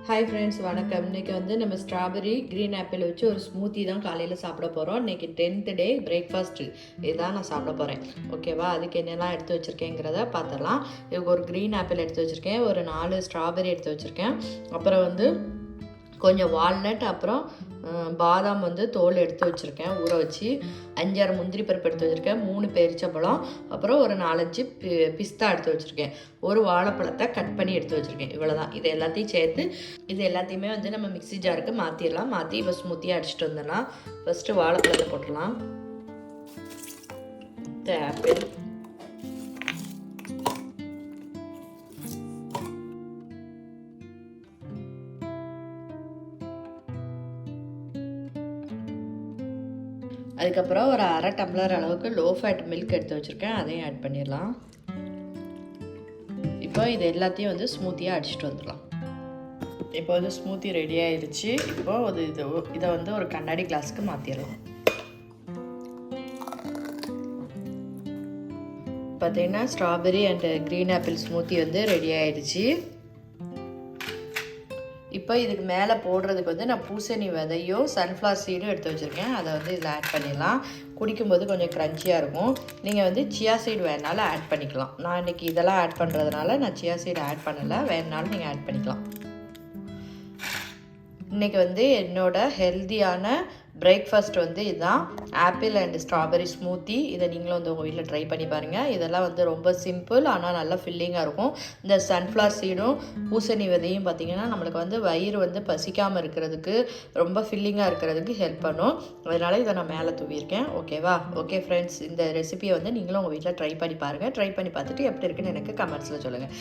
Hi friends, வணக்கம். இன்றைக்கி வந்து நம்ம ஸ்ட்ராபெரி க்ரீன் ஆப்பிள் வச்சு ஒரு ஸ்மூத்தி தான் காலையில் சாப்பிட போகிறோம். இன்றைக்கி 10th டே பிரேக்ஃபாஸ்ட்டு இதுதான் நான் சாப்பிட போகிறேன். ஓகேவா? அதுக்கு என்னெல்லாம் எடுத்து வச்சுருக்கேங்கிறத பார்த்துடலாம். இதுக்கு ஒரு க்ரீன் ஆப்பிள் எடுத்து வச்சுருக்கேன், ஒரு 4 ஸ்ட்ராபெரி எடுத்து வச்சுருக்கேன், அப்புறம் வந்து கொஞ்சம் வால்நட், அப்புறம் பாதாம் வந்து தோல் எடுத்து வச்சுருக்கேன் ஊற வச்சு, 5-6 முந்திரி பருப்பு எடுத்து வச்சுருக்கேன், 3 பேரிச்சம்பழம், அப்புறம் ஒரு 4-5 பிஸ்தா எடுத்து வச்சுருக்கேன், ஒரு வாழைப்பழத்தை கட் பண்ணி எடுத்து வச்சுருக்கேன். இவ்வளோ தான். இது எல்லாத்தையும் சேர்த்து இது எல்லாத்தையுமே வந்து நம்ம மிக்ஸி ஜாருக்கு மாற்றிடலாம். மாற்றி இப்போ ஸ்மூத்தியாக அடிச்சுட்டு வந்துடலாம். ஃபஸ்ட்டு வாழைப்பழத்தை போட்டுடலாம். ஆப்பிள், அதுக்கப்புறம் ஒரு 1/2 டம்ளர் அளவுக்கு லோ ஃபேட் மில்க் எடுத்து வச்சுருக்கேன், அதையும் ஆட் பண்ணிடலாம். இப்போ இது எல்லாத்தையும் வந்து ஸ்மூத்தியாக அடிச்சுட்டு வந்துடலாம். இப்போ வந்து ஸ்மூத்தி ரெடி ஆயிடுச்சு. இப்போ இதை வந்து ஒரு கண்ணாடி கிளாஸுக்கு மாற்றிடலாம். பார்த்தீங்கன்னா strawberry and green apple smoothie வந்து ரெடி ஆயிடுச்சு. இப்போ இதுக்கு மேலே போடுறதுக்கு வந்து நான் பூசணி விதையும் சன்ஃப்ளவர் சீடும் எடுத்து வச்சுருக்கேன். அதை வந்து இதில் ஆட் பண்ணிடலாம். குடிக்கும்போது கொஞ்சம் க்ரன்ச்சியாக இருக்கும். நீங்கள் வந்து சியா சீடு வேணாலும் ஆட் பண்ணிக்கலாம். நான் இன்றைக்கி இதெல்லாம் ஆட் பண்ணுறதுனால நான் சியா சீடு ஆட் பண்ணலை. வேணுனாலும் நீங்கள் ஆட் பண்ணிக்கலாம். இன்றைக்கி வந்து என்னோடய ஹெல்த்தியான பிரேக்ஃபாஸ்ட் வந்து இதுதான், ஆப்பிள் அண்ட் ஸ்ட்ராபெரி ஸ்மூத்தி. இதை நீங்களும் வந்து உங்கள் வீட்டில் ட்ரை பண்ணி பாருங்கள். இதெல்லாம் வந்து ரொம்ப சிம்பிள், ஆனால் நல்லா ஃபில்லிங்காக இருக்கும். இந்த சன்ஃப்ளவர் சீடும் பூசணி விதையும் பார்த்திங்கன்னா நம்மளுக்கு வந்து வயிறு வந்து பசிக்காமல் இருக்கிறதுக்கு, ரொம்ப ஃபில்லிங்காக இருக்கிறதுக்கு ஹெல்ப் பண்ணும். அதனால் இதை நான் மேலே தூவியிருக்கேன். ஓகேவா? ஓகே ஃப்ரெண்ட்ஸ், இந்த ரெசிபியை வந்து நீங்களும் உங்கள் வீட்டில் ட்ரை பண்ணி பாருங்கள். ட்ரை பண்ணி பார்த்துட்டு எப்படி இருக்குன்னு எனக்கு கமெண்ட்ஸில் சொல்லுங்கள்.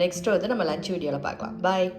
நெக்ஸ்ட்டு வந்து நம்ம லஞ்ச் வீடியோவில் பார்க்கலாம். பாய்.